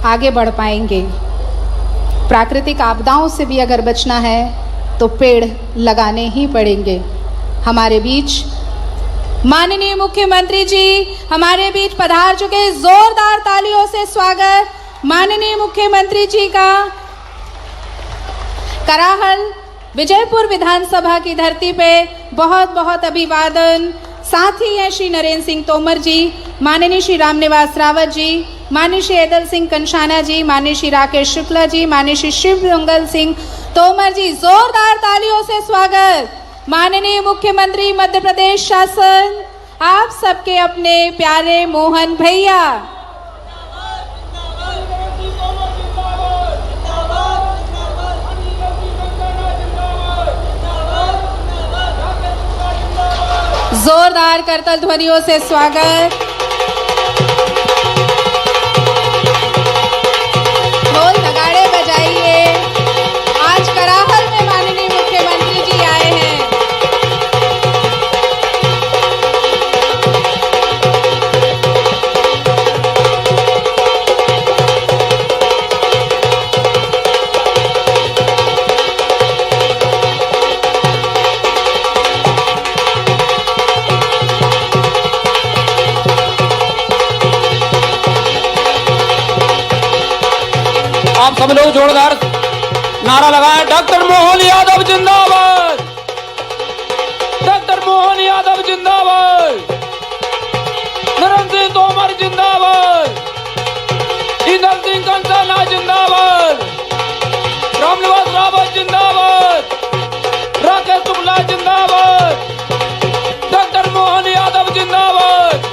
आगे बढ़ पाएंगे। प्राकृतिक आपदाओं से भी अगर बचना है तो पेड़ लगाने ही पड़ेंगे। हमारे बीच माननीय मुख्यमंत्री जी हमारे बीच पधार चुके। जोरदार तालियों से स्वागत माननीय मुख्यमंत्री जी का। कराहल विजयपुर विधानसभा की धरती पे बहुत बहुत अभिवादन। साथ ही हैं श्री नरेंद्र सिंह तोमर जी, माननीय श्री रामनिवास रावत जी, माननीय श्री ऐदल सिंह कंषाना जी, माननीय श्री राकेश शुक्ला जी, माननीय श्री शिव मंगल सिंह तोमर जी। जोरदार तालियों से स्वागत माननीय मुख्यमंत्री मध्य प्रदेश शासन, आप सबके अपने प्यारे मोहन भैया। जोरदार करतल ध्वनियों से स्वागत। ढोल नगाड़े बजाइए। आज कराहल में माननीय मुख्यमंत्री जी आए हैं। आप सब लोग जोरदार नारा लगाएं। डॉक्टर मोहन यादव जिंदाबाद, डॉक्टर मोहन यादव जिंदाबाद, नरेंद्र सिंह तोमर जिंदाबाद, ऐदल सिंह कंषाना जिंदाबाद, रामनिवास रावत जिंदाबाद, राकेश शुक्ला जिंदाबाद, डॉक्टर मोहन यादव जिंदाबाद,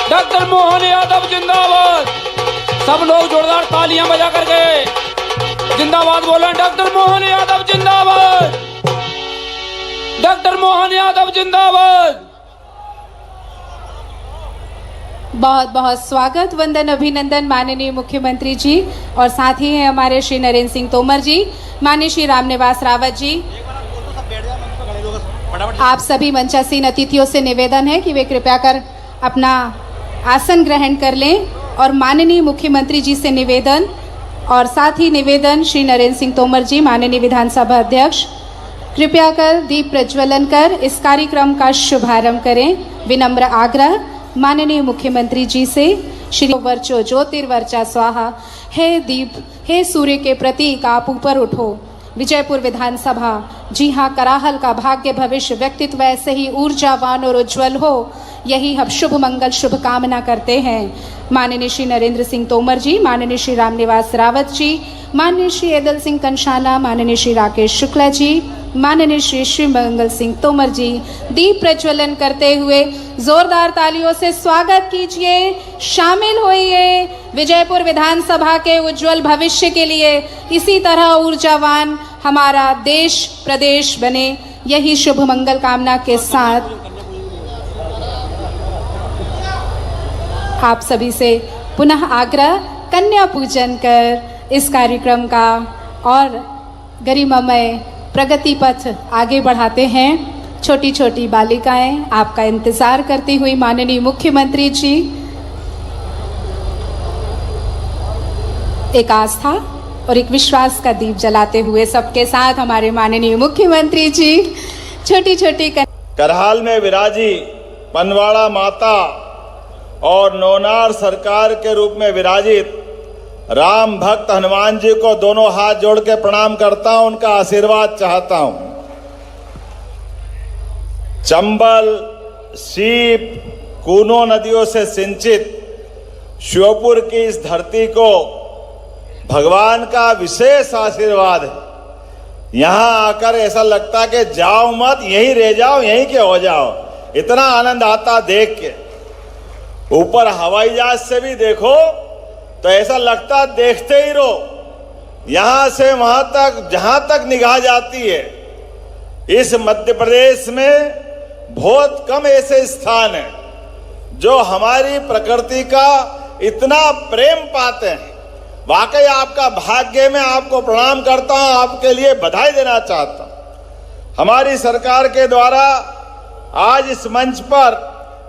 डॉक्टर मोहन यादव जिंदाबाद। सब लोग जोरदार तालियां बजा करके जिंदाबाद बोलें। डॉक्टर मोहन यादव जिंदाबाद, डॉक्टर मोहन यादव जिंदाबाद। बहुत बहुत स्वागत, वंदन, अभिनंदन माननीय मुख्यमंत्री जी। और साथ ही हैं हमारे श्री नरेंद्र सिंह तोमर जी, माननीय श्री रामनिवास रावत जी। आप सभी मंचासीन अतिथियों से निवेदन है कि वे कृपया कर अपना आसन ग्रहण कर लें। और माननीय मुख्यमंत्री जी से निवेदन और साथ ही निवेदन श्री नरेंद्र सिंह तोमर जी, माननीय विधानसभा अध्यक्ष, कृपया कर दीप प्रज्वलन कर इस कार्यक्रम का शुभारंभ करें। विनम्र आग्रह माननीय मुख्यमंत्री जी से। श्री वर्चो ज्योतिर्वर्चा स्वाहा। हे दीप, हे सूर्य के प्रतीक आप ऊपर उठो। विजयपुर विधानसभा, जी हाँ, कराहल का भाग्य भविष्य व्यक्तित्व ऐसे ही ऊर्जावान और उज्जवल हो, यही हम शुभ मंगल शुभ कामना करते हैं। माननीय श्री नरेंद्र सिंह तोमर जी, माननीय श्री रामनिवास रावत जी, माननीय श्री ऐदल सिंह कंषाना, माननीय श्री राकेश शुक्ला जी, माननीय श्री शिव मंगल सिंह तोमर जी दीप प्रज्वलन करते हुए जोरदार तालियों से स्वागत कीजिए। शामिल होइए विजयपुर विधानसभा के उज्जवल भविष्य के लिए। इसी तरह ऊर्जावान हमारा देश प्रदेश बने, यही शुभ मंगल कामना के साथ आप सभी से पुनः आग्रह, कन्या पूजन कर इस कार्यक्रम का और गरिमामय प्रगति पथ आगे बढ़ाते हैं। छोटी छोटी बालिकाएं आपका इंतजार करती हुई माननीय मुख्यमंत्री जी एक आस्था और एक विश्वास का दीप जलाते हुए सबके साथ हमारे माननीय मुख्यमंत्री जी छोटी छोटी करहाल में विराजी पनवाड़ा माता और नौनार सरकार के रूप में विराजित राम भक्त हनुमान जी को दोनों हाथ जोड़ के प्रणाम करता हूं, उनका आशीर्वाद चाहता हूं। चंबल, सीप, कूनो नदियों से सिंचित श्योपुर की इस धरती को भगवान का विशेष आशीर्वाद है। यहां आकर ऐसा लगता कि जाओ मत, यहीं रह जाओ, यहीं के हो जाओ। इतना आनंद आता देख के। ऊपर हवाई जहाज से भी देखो तो ऐसा लगता देखते ही रहो। यहां से वहां तक, जहां तक निगाह जाती है, इस मध्य प्रदेश में बहुत कम ऐसे स्थान हैं जो हमारी प्रकृति का इतना प्रेम पाते हैं। वाकई आपका भाग्य, में आपको प्रणाम करता हूं, आपके लिए बधाई देना चाहता हूं। हमारी सरकार के द्वारा आज इस मंच पर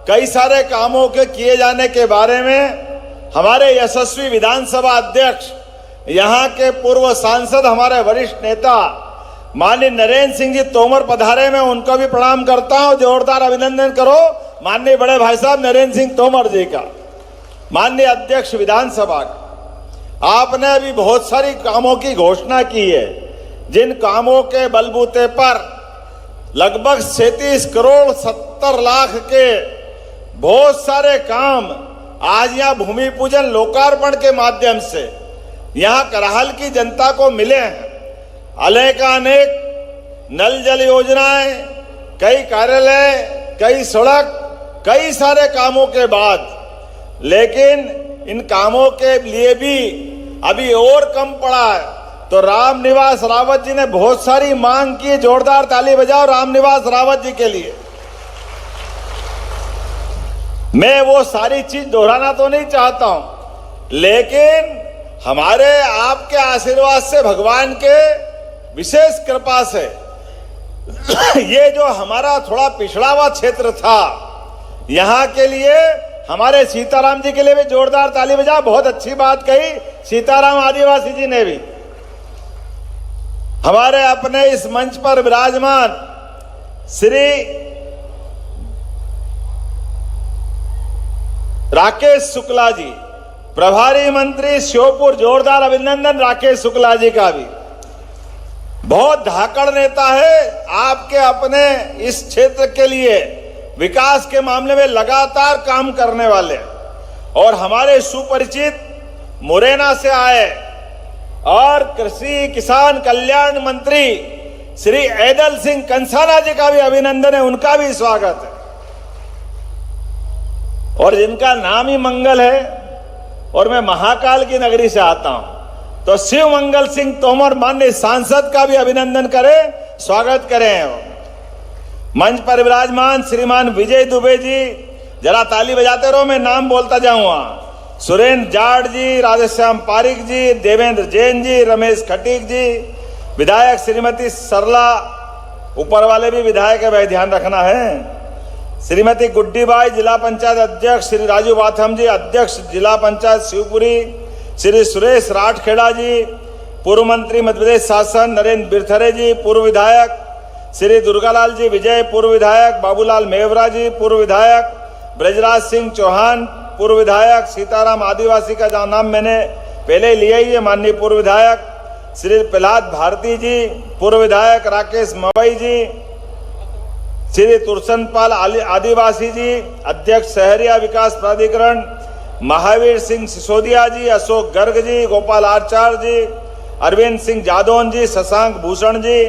कई सारे कामों के किए जाने के बारे में हमारे यशस्वी विधानसभा अध्यक्ष, यहाँ के पूर्व सांसद, हमारे वरिष्ठ नेता माननीय नरेंद्र सिंह जी तोमर पधारे, मैं उनको भी प्रणाम करता हूं। जोरदार अभिनंदन करो माननीय बड़े भाई साहब नरेंद्र सिंह तोमर जी का। माननीय अध्यक्ष विधानसभा का, आपने अभी बहुत सारी कामों की घोषणा की है, जिन कामों के बलबूते पर लगभग 37 करोड़ 70 लाख के बहुत सारे काम आज यहाँ भूमि पूजन लोकार्पण के माध्यम से यहाँ करहाल की जनता को मिले हैं। अनेक नल जल योजनाएं, कई कार्यालय, कई सड़क, कई सारे कामों के बाद, लेकिन इन कामों के लिए भी अभी और कम पड़ा है। तो रामनिवास रावत जी ने बहुत सारी मांग की, जोरदार ताली बजाओ रामनिवास रावत जी के लिए। मैं वो सारी चीज दोहराना तो नहीं चाहता हूं, लेकिन हमारे आपके आशीर्वाद से, भगवान के विशेष कृपा से ये जो हमारा थोड़ा पिछड़ा हुआ क्षेत्र था, यहाँ के लिए हमारे सीताराम जी के लिए भी जोरदार ताली बजा। बहुत अच्छी बात कही सीताराम आदिवासी जी ने भी। हमारे अपने इस मंच पर विराजमान श्री राकेश शुक्ला जी, प्रभारी मंत्री श्योपुर, जोरदार अभिनंदन राकेश शुक्ला जी का भी। बहुत धाकड़ नेता है, आपके अपने इस क्षेत्र के लिए विकास के मामले में लगातार काम करने वाले, और हमारे सुपरिचित मुरैना से आए और कृषि किसान कल्याण मंत्री श्री ऐदल सिंह कंसाना जी का भी अभिनंदन है, उनका भी स्वागत है। और जिनका नाम ही मंगल है, और मैं महाकाल की नगरी से आता हूं, तो शिव मंगल सिंह तोमर माननीय सांसद का भी अभिनंदन करें, स्वागत करें। मंच पर विराजमान श्रीमान विजय दुबे जी, जरा ताली बजाते रहो, मैं नाम बोलता जाऊंगा। सुरेंद्र जाट जी, राधेश्याम पारिक जी, देवेंद्र जैन जी, रमेश खटीक जी, विधायक श्रीमती सरला, ऊपर वाले भी विधायक है भाई, ध्यान रखना है। श्रीमती गुड्डी बाई, जिला पंचायत अध्यक्ष श्री राजू बाथम जी, अध्यक्ष जिला पंचायत शिवपुरी श्री सुरेश राठखेड़ा जी, पूर्व मंत्री मध्य प्रदेश शासन नरेंद्र बिरथरे जी, पूर्व विधायक श्री दुर्गालाल जी विजय, पूर्व विधायक बाबूलाल मेवरा जी, पूर्व विधायक ब्रजराज सिंह चौहान, पूर्व विधायक सीताराम आदिवासी का जहाँ नाम मैंने पहले लिया ही है, माननीय पूर्व विधायक श्री प्रहलाद भारती जी, पूर्व विधायक राकेश मवई जी, श्री तुरसनपाल आदिवासी जी, अध्यक्ष शहरिया विकास प्राधिकरण महावीर सिंह सिसोदिया जी, अशोक गर्ग जी, गोपाल आचार्य जी, अरविंद सिंह जादौन जी, शशांक भूषण जी,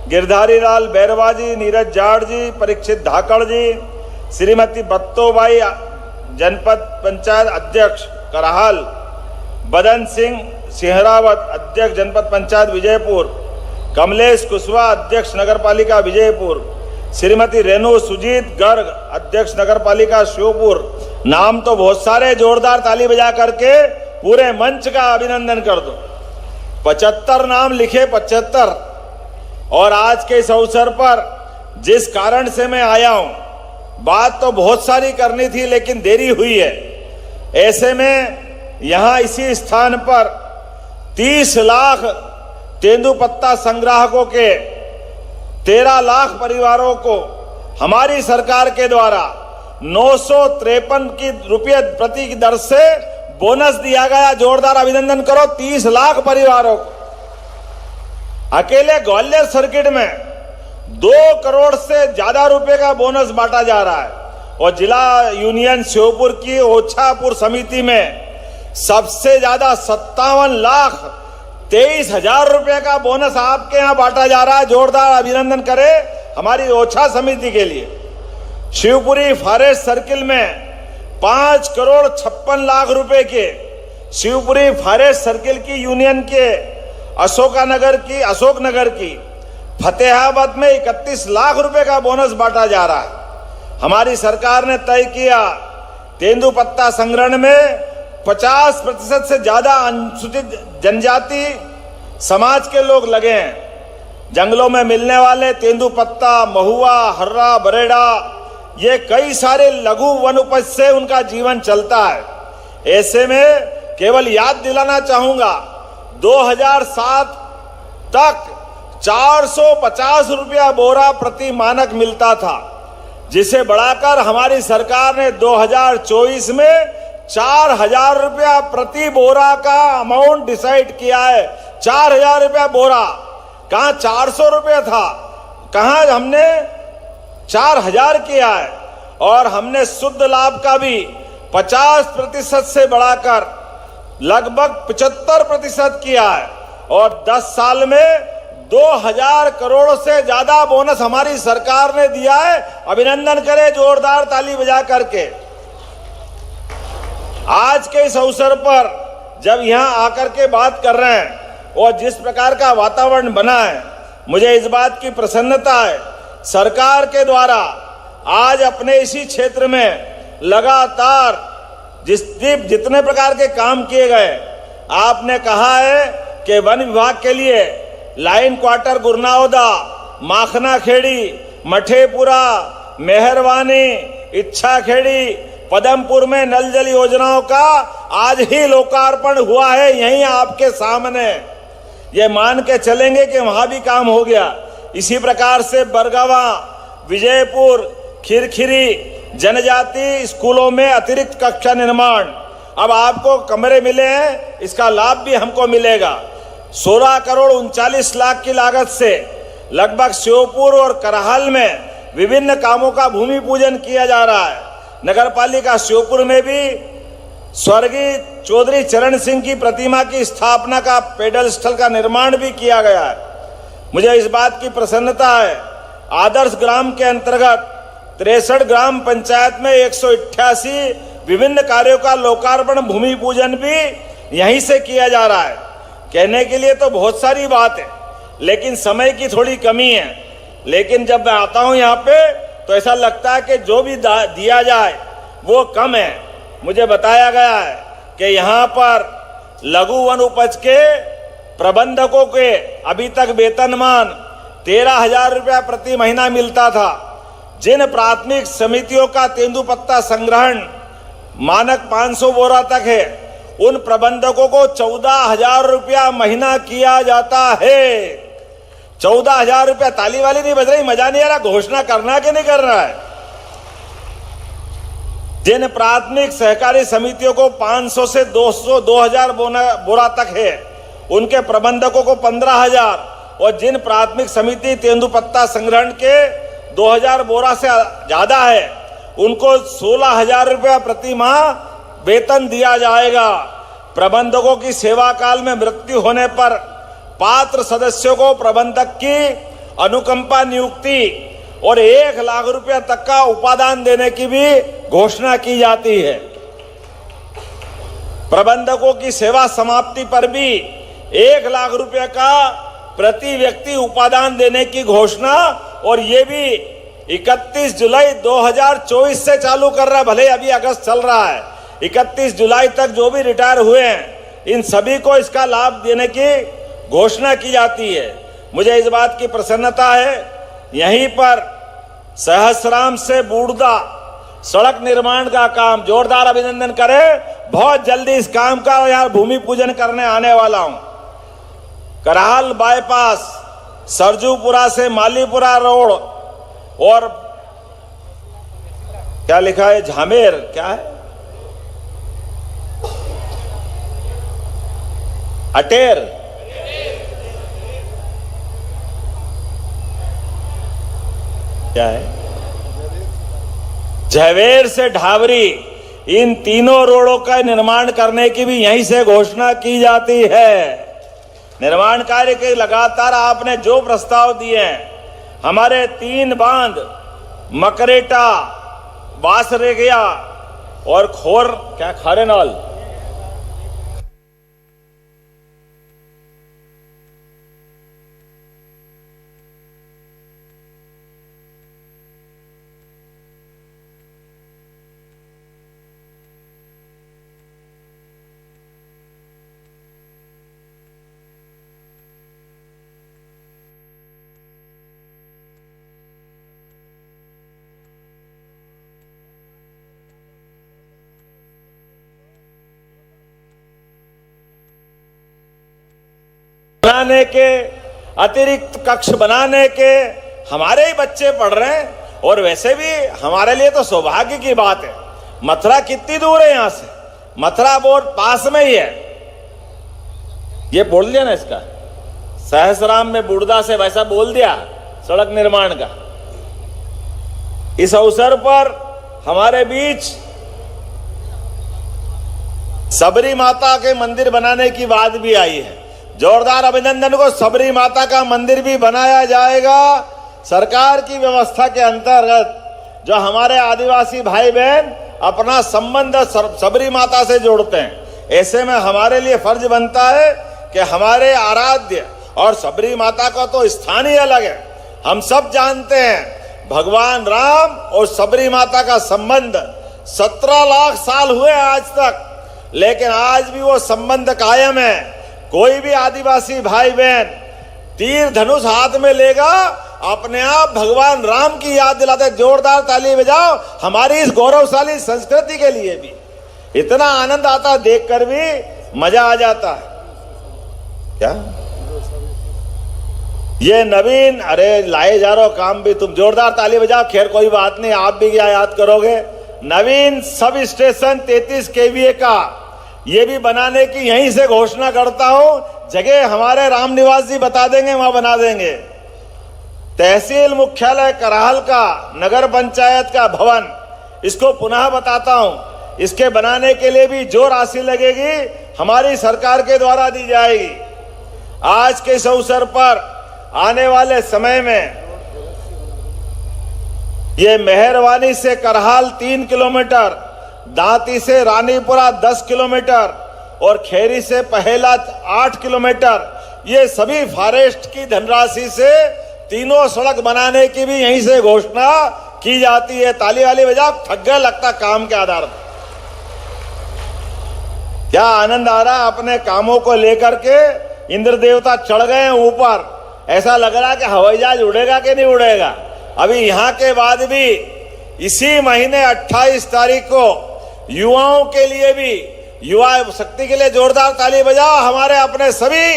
गिरधारी लाल बैरवा जी, नीरज जाट जी, परीक्षित धाकड़ जी, श्रीमती बत्तोबाई जनपद पंचायत अध्यक्ष करहाल, बदन सिंह सिंहरावत अध्यक्ष जनपद पंचायत विजयपुर, कमलेश कुशवाहा अध्यक्ष नगरपालिका विजयपुर, श्रीमती रेणु सुजीत गर्ग अध्यक्ष नगरपालिका श्योपुर। नाम तो बहुत सारे, जोरदार ताली बजा करके पूरे मंच का अभिनंदन कर दो। 75 नाम लिखे, 75। और आज के इस अवसर पर जिस कारण से मैं आया हूं, बात तो बहुत सारी करनी थी लेकिन देरी हुई है। ऐसे में यहां इसी स्थान पर 30 लाख तेंदुपत्ता संग्राहकों के 13 लाख परिवारों को हमारी सरकार के द्वारा 953 रुपये प्रति की दर से बोनस दिया गया। जोरदार अभिनंदन करो 30 लाख परिवारों को। अकेले ग्वालियर सर्किट में 2 करोड़ से ज्यादा रुपए का बोनस बांटा जा रहा है, और जिला यूनियन श्योपुर की ओछापुर समिति में सबसे ज्यादा 57,23,000 रुपए का बोनस आपके यहां बांटा जा रहा है। जोरदार अभिनंदन करें हमारी ओछा समिति के लिए। शिवपुरी फॉरेस्ट सर्किल में 5 करोड़ 56 लाख रुपए के शिवपुरी फॉरेस्ट सर्किल की यूनियन के अशोकनगर की फतेहाबाद में 31 लाख रुपए का बोनस बांटा जा रहा है। हमारी सरकार ने तय किया तेंदुपत्ता संग्रहण में 50% से ज्यादा अनुसूचित जनजाति समाज के लोग लगे हैं। जंगलों में मिलने वाले तेंदुपत्ता, महुआ, हर्रा, बरेड़ा, ये कई सारे लघु वन उपज से उनका जीवन चलता है। ऐसे में केवल याद दिलाना चाहूंगा, 2007 तक 450 रुपया बोरा प्रति मानक मिलता था, जिसे बढ़ाकर हमारी सरकार ने 2024 में 4000 रुपया प्रति बोरा का अमाउंट डिसाइड किया है। 4000 रुपया बोरा, कहां 400 रुपया था, कहां हमने 4000 किया है। और हमने शुद्ध लाभ का भी 50% से बढ़ाकर लगभग 75% किया है। और 10 साल में 2000 करोड़ से ज्यादा बोनस हमारी सरकार ने दिया है। अभिनंदन करें जोरदार ताली बजा करके। आज के इस अवसर पर जब यहां आकर के बात कर रहे हैं और जिस प्रकार का वातावरण बना है, मुझे इस बात की प्रसन्नता है, सरकार के द्वारा आज अपने इसी क्षेत्र में लगातार जितने प्रकार के काम किए गए, आपने कहा है कि वन विभाग के लिए लाइन क्वार्टर गुरनावदा, माखना खेड़ी, मठेपुरा, मेहरबानी, इच्छा खेड़ी, पदमपुर में नल जल योजनाओं का आज ही लोकार्पण हुआ है यहीं आपके सामने। ये मान के चलेंगे कि वहां भी काम हो गया। इसी प्रकार से बरगावा, विजयपुर, खिरखिरी जनजाति स्कूलों में अतिरिक्त कक्षा निर्माण, अब आपको कमरे मिले हैं, इसका लाभ भी हमको मिलेगा। 16 करोड़ 39 लाख की लागत से लगभग श्योपुर और करहाल में विभिन्न कामों का भूमि पूजन किया जा रहा है। नगर पालिका श्योपुर में भी स्वर्गीय चौधरी चरण सिंह की प्रतिमा की स्थापना का पेडल स्थल का निर्माण भी किया गया है। मुझे इस बात की प्रसन्नता है, आदर्श ग्राम के अंतर्गत 63 ग्राम पंचायत में 188 विभिन्न कार्यों का लोकार्पण भूमि पूजन भी यहीं से किया जा रहा है। कहने के लिए तो बहुत सारी बात है, लेकिन समय की थोड़ी कमी है। लेकिन जब मैं आता हूं यहाँ पे तो ऐसा लगता है कि जो भी दिया जाए वो कम है। मुझे बताया गया है कि यहाँ पर लघु वन उपज के प्रबंधकों के अभी तक वेतनमान 13,000 रुपया प्रति महीना मिलता था। जिन प्राथमिक समितियों का तेंदुपत्ता संग्रहण मानक 500 बोरा तक है, उन प्रबंधकों को 14,000 रुपया महीना किया जाता है। 14,000 रुपया। ताली वाली नहीं बज रही, मजा नहीं आ रहा, घोषणा करना कि नहीं करना है। जिन प्राथमिक सहकारी समितियों को 500 से 200 2000 बोरा तक है, उनके प्रबंधकों को 15,000, और जिन प्राथमिक समिति तेंदुपत्ता संग्रहण के 2000 बोरा से ज्यादा है, उनको 16,000 रुपया प्रति माह वेतन दिया जाएगा। प्रबंधकों की सेवा काल में मृत्यु होने पर पात्र सदस्यों को प्रबंधक की अनुकंपा नियुक्ति और 1 लाख रुपया तक का उपादान देने की भी घोषणा की जाती है। प्रबंधकों की सेवा समाप्ति पर भी 1 लाख रुपये का प्रति व्यक्ति उपादान देने की घोषणा, और ये भी 31 जुलाई 2024 से चालू कर रहा है। भले अभी अगस्त चल रहा है, 31 जुलाई तक जो भी रिटायर हुए हैं, इन सभी को इसका लाभ देने की घोषणा की जाती है। मुझे इस बात की प्रसन्नता है, यहीं पर सहसराम से बूढ़दा सड़क निर्माण का काम, जोरदार अभिनंदन करें। बहुत जल्दी इस काम का यहाँ भूमि पूजन करने आने वाला हूं। करहाल बाईपास, सरजूपुरा से मालीपुरा रोड, और क्या लिखा है, झामेर, क्या है, अटेर, क्या है, झवेर से ढाबरी, इन तीनों रोडों का निर्माण करने की भी यहीं से घोषणा की जाती है। निर्माण कार्य के लगातार आपने जो प्रस्ताव दिए हैं, हमारे 3 बांध मकरेटा, बासरेगिया और खारेनाल, बनाने के, अतिरिक्त कक्ष बनाने के हमारे ही बच्चे पढ़ रहे हैं। और वैसे भी हमारे लिए तो सौभाग्य की बात है। मथुरा कितनी दूर है यहां से? मथुरा बोर्ड पास में ही है। ये बोल दिया ना इसका, सहसराम में बुड़दा से वैसा बोल दिया सड़क निर्माण का। इस अवसर पर हमारे बीच सबरी माता के मंदिर बनाने की बात भी आई है। जोरदार अभिनंदन को। सबरी माता का मंदिर भी बनाया जाएगा सरकार की व्यवस्था के अंतर्गत। जो हमारे आदिवासी भाई बहन अपना संबंध सबरी माता से जोड़ते हैं, ऐसे में हमारे लिए फर्ज बनता है कि हमारे आराध्य और सबरी माता का तो स्थान ही अलग है। हम सब जानते हैं भगवान राम और सबरी माता का संबंध 17 लाख साल हुए आज तक, लेकिन आज भी वो संबंध कायम है। कोई भी आदिवासी भाई बहन तीर धनुष हाथ में लेगा, अपने आप भगवान राम की याद दिलाते। जोरदार ताली बजाओ हमारी इस गौरवशाली संस्कृति के लिए भी। इतना आनंद आता देखकर भी मजा आ जाता है। क्या ये नवीन, अरे लाए जा रहे हो काम भी तुम, जोरदार ताली बजाओ। खैर कोई बात नहीं, आप भी क्या याद करोगे। नवीन सब स्टेशन 33 केवीए का ये भी बनाने की यहीं से घोषणा करता हूं। जगह हमारे राम निवास जी बता देंगे, वहां बना देंगे। तहसील मुख्यालय करहाल का नगर पंचायत का भवन, इसको पुनः बताता हूं, इसके बनाने के लिए भी जो राशि लगेगी हमारी सरकार के द्वारा दी जाएगी। आज के इस अवसर पर आने वाले समय में ये मेहरवानी से करहाल 3 किलोमीटर, दांती से रानीपुरा 10 किलोमीटर और खेरी से पहेला 8 किलोमीटर, ये सभी फॉरेस्ट की धनराशि से तीनों सड़क बनाने की भी यहीं से घोषणा की जाती है। ताली वाली बजा, थक गया लगता काम के आधार पर। क्या आनंद आ रहा अपने कामों को लेकर के। इंद्र देवता चढ़ गए हैं ऊपर, ऐसा लग रहा कि हवाई जहाज उड़ेगा कि नहीं उड़ेगा। अभी यहां के बाद भी इसी महीने 28 तारीख को युवाओं के लिए भी, युवा शक्ति के लिए जोरदार ताली बजाओ। हमारे अपने सभी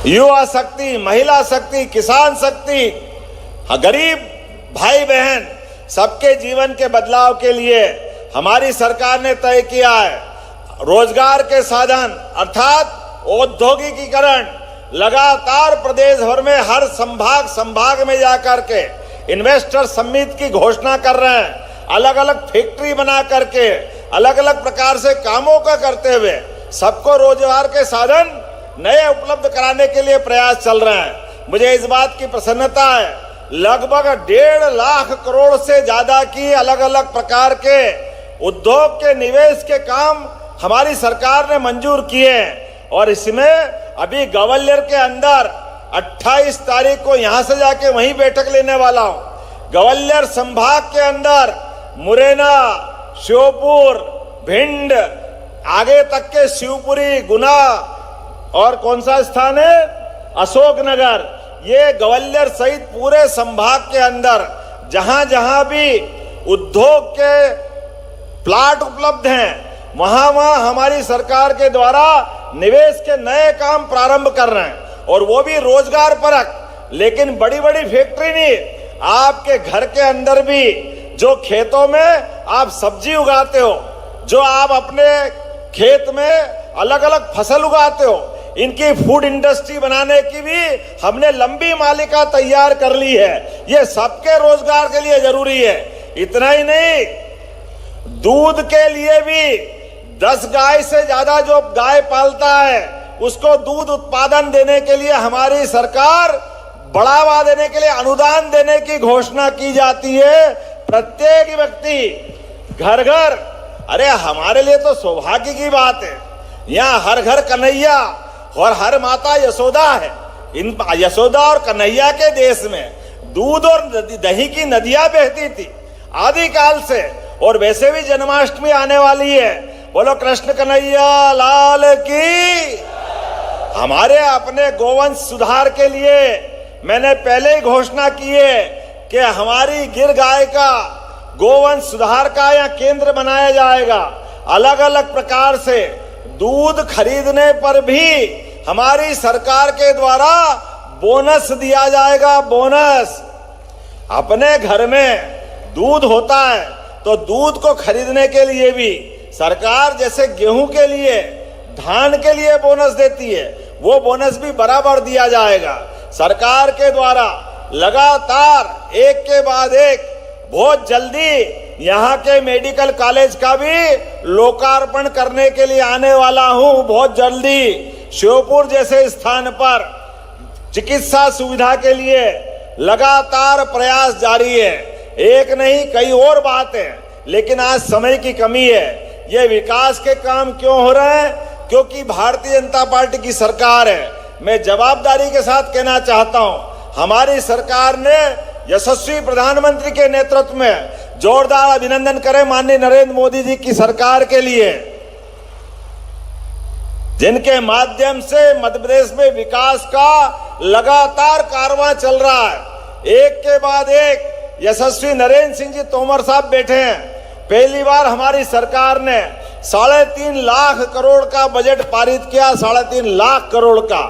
युवा शक्ति, महिला शक्ति, किसान शक्ति, गरीब भाई बहन, सबके जीवन के बदलाव के लिए हमारी सरकार ने तय किया है रोजगार के साधन अर्थात औद्योगिकीकरण। लगातार प्रदेश भर में हर संभाग में जाकर के इन्वेस्टर समिट की घोषणा कर रहे हैं। अलग अलग फैक्ट्री बना करके अलग अलग प्रकार से कामों का करते हुए सबको रोजगार के साधन नए उपलब्ध कराने के लिए प्रयास चल रहे हैं। मुझे इस बात की प्रसन्नता है, लगभग 1.5 लाख करोड़ से ज्यादा की अलग अलग प्रकार के उद्योग के निवेश के काम हमारी सरकार ने मंजूर किए हैं। और इसमें अभी ग्वालियर के अंदर 28 तारीख को यहां से जाके वहीं बैठक लेने वाला हूं। ग्वालियर संभाग के अंदर मुरैना, श्योपुर, भिंड, आगे तक के शिवपुरी, गुना और कौन सा स्थान है, अशोकनगर, ये ग्वालियर सहित पूरे संभाग के अंदर जहां जहां भी उद्योग के प्लाट उपलब्ध हैं, वहां वहां हमारी सरकार के द्वारा निवेश के नए काम प्रारंभ कर रहे हैं। और वो भी रोजगार परक, लेकिन बड़ी बड़ी फैक्ट्री नहीं, आपके घर के अंदर भी जो खेतों में आप सब्जी उगाते हो, जो आप अपने खेत में अलग अलग फसल उगाते हो, इनकी फूड इंडस्ट्री बनाने की भी हमने लंबी मालिका तैयार कर ली है। ये सबके रोजगार के लिए जरूरी है। इतना ही नहीं, दूध के लिए भी 10 गाय से ज्यादा जो गाय पालता है उसको दूध उत्पादन देने के लिए हमारी सरकार बढ़ावा देने के लिए अनुदान देने की घोषणा की जाती है। प्रत्येक व्यक्ति घर घर, अरे हमारे लिए तो सौभाग्य की बात है, यहाँ हर घर कन्हैया और हर माता यशोदा है। इन यशोदा और कन्हैया के देश में दूध और दही की नदियां बहती थी आदिकाल से। और वैसे भी जन्माष्टमी आने वाली है, बोलो कृष्ण कन्हैया लाल की। हमारे अपने गोवंश सुधार के लिए मैंने पहले ही घोषणा की है कि हमारी गिर गाय का गोवंश सुधार का यहाँ केंद्र बनाया जाएगा। अलग अलग प्रकार से दूध खरीदने पर भी हमारी सरकार के द्वारा बोनस दिया जाएगा। बोनस, अपने घर में दूध होता है तो दूध को खरीदने के लिए भी सरकार जैसे गेहूं के लिए, धान के लिए बोनस देती है, वो बोनस भी बराबर दिया जाएगा। सरकार के द्वारा लगातार एक के बाद एक बहुत जल्दी यहाँ के मेडिकल कॉलेज का भी लोकार्पण करने के लिए आने वाला हूँ। बहुत जल्दी श्योपुर जैसे स्थान पर चिकित्सा सुविधा के लिए लगातार प्रयास जारी है। एक नहीं कई और बात है, लेकिन आज समय की कमी है। ये विकास के काम क्यों हो रहे हैं? क्योंकि भारतीय जनता पार्टी की सरकार है। मैं जवाबदारी के साथ कहना चाहता हूं, हमारी सरकार ने यशस्वी प्रधानमंत्री के नेतृत्व में जोरदार अभिनंदन करें माननीय नरेंद्र मोदी जी की सरकार के लिए, जिनके माध्यम से मध्य प्रदेश में विकास का लगातार कारवां चल रहा है। एक के बाद एक यशस्वी नरेंद्र सिंह जी तोमर साहब बैठे हैं। पहली बार हमारी सरकार ने 3.5 लाख करोड़ का बजट पारित किया। 3.5 लाख करोड़ का,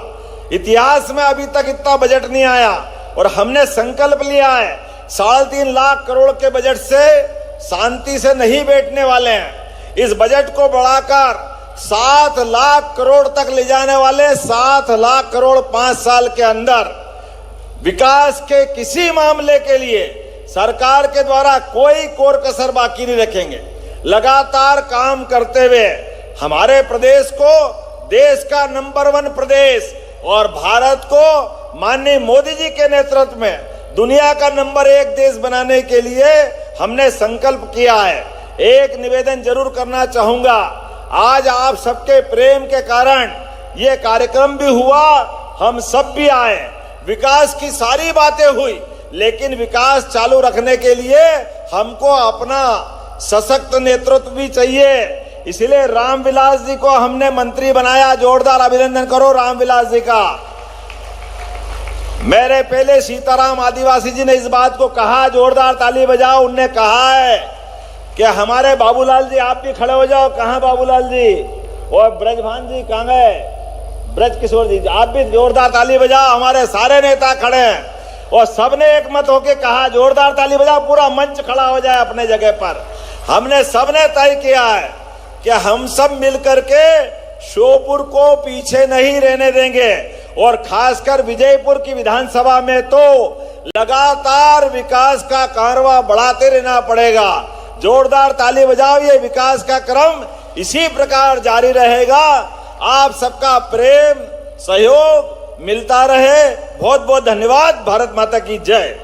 इतिहास में अभी तक इतना बजट नहीं आया। और हमने संकल्प लिया है 3.5 लाख करोड़ के बजट से शांति से नहीं बैठने वाले हैं। इस बजट को बढ़ाकर 7 लाख करोड़ तक ले जाने वाले, 7 लाख करोड़ 5 साल के अंदर। विकास के किसी मामले के लिए सरकार के द्वारा कोई कोर कसर बाकी नहीं रखेंगे। लगातार काम करते हुए हमारे प्रदेश को देश का नंबर 1 प्रदेश और भारत को माननीय मोदी जी के नेतृत्व में दुनिया का नंबर 1 देश बनाने के लिए हमने संकल्प किया है। एक निवेदन जरूर करना चाहूंगा, आज आप सबके प्रेम के कारण ये कार्यक्रम भी हुआ, हम सब भी आए, विकास की सारी बातें हुई, लेकिन विकास चालू रखने के लिए हमको अपना सशक्त नेतृत्व भी चाहिए। इसलिए रामविलास जी को हमने मंत्री बनाया। जोरदार अभिनंदन करो रामविलास जी का। मेरे पहले सीताराम आदिवासी जी ने इस बात को कहा, जोरदार ताली बजाओ। उनने कहा है कि हमारे बाबूलाल जी आप भी खड़े हो जाओ। कहां बाबूलाल जी? और ब्रजभान जी कहां गए? ब्रज किशोर जी, आप भी जोरदार ताली बजाओ। हमारे सारे नेता खड़े हैं और सबने एक मत होके कहा, जोरदार ताली बजाओ, पूरा मंच खड़ा हो जाए अपने जगह पर। हमने सबने तय किया है कि हम सब मिलकर के श्योपुर को पीछे नहीं रहने देंगे और खासकर विजयपुर की विधानसभा में तो लगातार विकास का कारवां बढ़ाते रहना पड़ेगा। जोरदार ताली बजाओ। ये विकास का क्रम इसी प्रकार जारी रहेगा। आप सबका प्रेम सहयोग मिलता रहे। बहुत बहुत धन्यवाद। भारत माता की जय।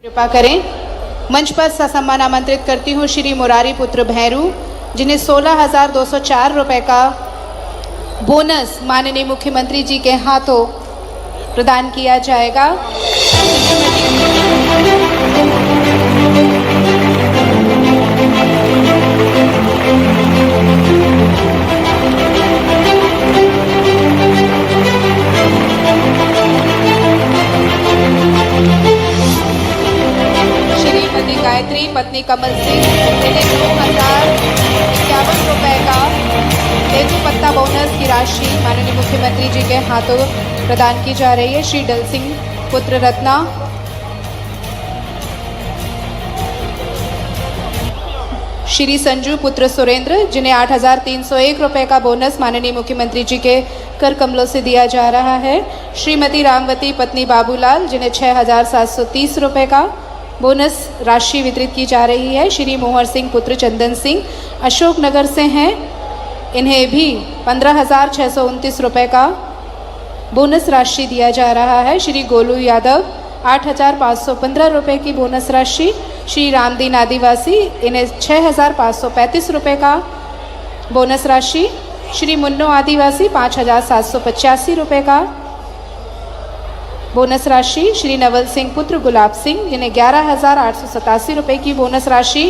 कृपा करें, मंच पर ससम्मान आमंत्रित करती हूँ श्री मुरारी पुत्र भैरू, जिन्हें 16,204 रुपए का बोनस माननीय मुख्यमंत्री जी के हाथों प्रदान किया जाएगा। श्रीमती गायत्री पत्नी कमल सिंह, जिन्हें 2,051 रुपए का तेजू पत्ता बोनस की राशि माननीय मुख्यमंत्री जी के हाथों प्रदान की जा रही है। श्री डल सिंह पुत्र रत्ना, श्री संजू पुत्र सुरेंद्र, जिन्हें 8,301 रुपए का बोनस माननीय मुख्यमंत्री जी के कर कमलों से दिया जा रहा है। श्रीमती रामवती पत्नी बाबूलाल, जिन्हें 6,730 रुपए का बोनस राशि वितरित की जा रही है। श्री मोहर सिंह पुत्र चंदन सिंह अशोकनगर से हैं, इन्हें भी 15,629 रुपए का बोनस राशि दिया जा रहा है। श्री गोलू यादव 8,515 रुपए की बोनस राशि। श्री रामदीन आदिवासी, इन्हें 6,535 रुपए का बोनस राशि। श्री मुन्नो आदिवासी 5,785 रुपए का बोनस राशि। श्री नवल सिंह पुत्र गुलाब सिंह, जिन्हें 11,887 रुपए की बोनस राशि।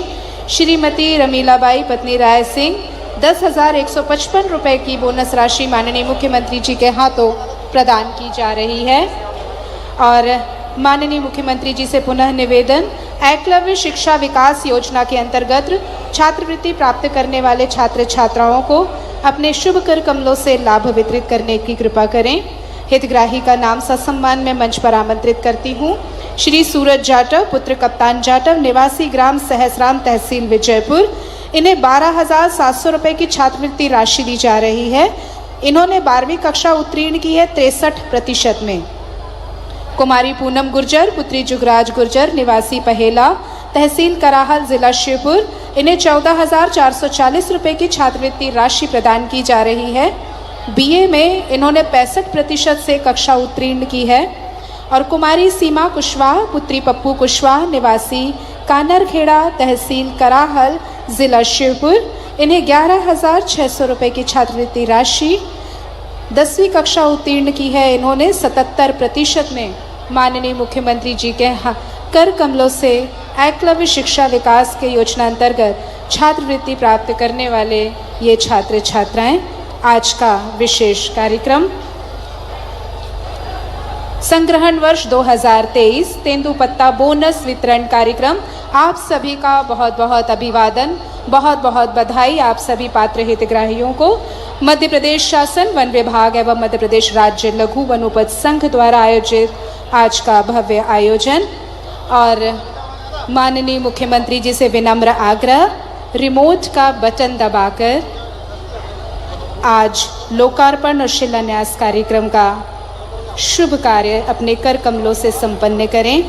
श्रीमती रमीलाबाई पत्नी राय सिंह 10,155 रुपए की बोनस राशि माननीय मुख्यमंत्री जी के हाथों प्रदान की जा रही है। और माननीय मुख्यमंत्री जी से पुनः निवेदन, एकलव्य शिक्षा विकास योजना के अंतर्गत छात्रवृत्ति प्राप्त करने वाले छात्र छात्राओं को अपने शुभ कर कमलों से लाभ वितरित करने की कृपा करें। हितग्राही का नाम ससम्मान में मंच पर आमंत्रित करती हूँ। श्री सूरज जाटव पुत्र कप्तान जाटव, निवासी ग्राम सहसराम, तहसील विजयपुर। इन्हें 12,700 रुपये की छात्रवृत्ति राशि दी जा रही है। इन्होंने 12वीं कक्षा उत्तीर्ण की है 63% में। कुमारी पूनम गुर्जर पुत्री जुगराज गुर्जर, निवासी पहेला, तहसील कराहल, जिला शिवपुर। इन्हें 14,440 रुपये की छात्रवृत्ति राशि प्रदान की जा रही है। बीए में इन्होंने 65% से कक्षा उत्तीर्ण की है। और कुमारी सीमा कुशवाहा पुत्री पप्पू कुशवाहा, निवासी कानरखेड़ा, तहसील कराहल, जिला शिवपुर। इन्हें 11,600 रुपये की छात्रवृत्ति राशि 10वीं कक्षा उत्तीर्ण की है। इन्होंने 77% में माननीय मुख्यमंत्री जी के कर कमलों से एकलव्य शिक्षा विकास के योजना अंतर्गत छात्रवृत्ति प्राप्त करने वाले ये छात्र छात्राएं। आज का विशेष कार्यक्रम संग्रहण वर्ष 2023 तेंदुपत्ता बोनस वितरण कार्यक्रम। आप सभी का बहुत बहुत अभिवादन, बहुत बहुत बधाई आप सभी पात्र हितग्राहियों को। मध्य प्रदेश शासन, वन विभाग एवं मध्य प्रदेश राज्य लघु वनोपज संघ द्वारा आयोजित आज का भव्य आयोजन। और माननीय मुख्यमंत्री जी से विनम्र आग्रह, रिमोट का बटन दबाकर आज लोकार्पण और शिलान्यास कार्यक्रम का शुभ कार्य अपने कर कमलों से संपन्न करें।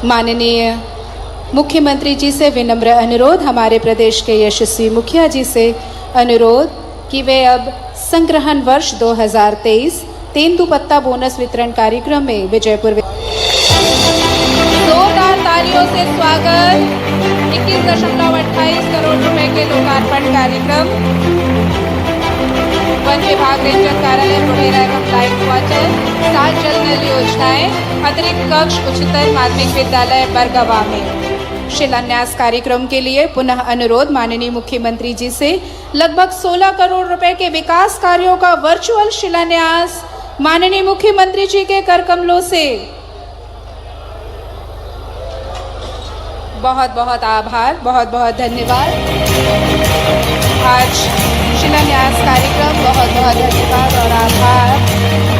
माननीय मुख्यमंत्री जी से विनम्र अनुरोध, हमारे प्रदेश के यशस्वी मुखिया जी से अनुरोध कि वे अब संग्रहण वर्ष 2023 तेंदुपत्ता बोनस वितरण कार्यक्रम में विजयपुर। जोरदार तालियों से स्वागत। 21.28 करोड़ रुपए के लोकार्पण कार्यक्रम। वन विभाग, रेंजर कार्यालय बुढ़ेरा एवं लाइट क्वार्टर, 7 जल नल योजनाएं, अतिरिक्त कक्ष, उच्चतर माध्यमिक विद्यालय बरगवा में। शिलान्यास कार्यक्रम के लिए पुनः अनुरोध, माननीय मुख्यमंत्री जी से लगभग 16 करोड़ रुपए के विकास कार्यों का वर्चुअल शिलान्यास माननीय मुख्यमंत्री जी के कर कमलों से। बहुत बहुत आभार, बहुत बहुत धन्यवाद। आज शिलान्यास कार्यक्रम, बहुत बहुत धन्यवाद और आभार।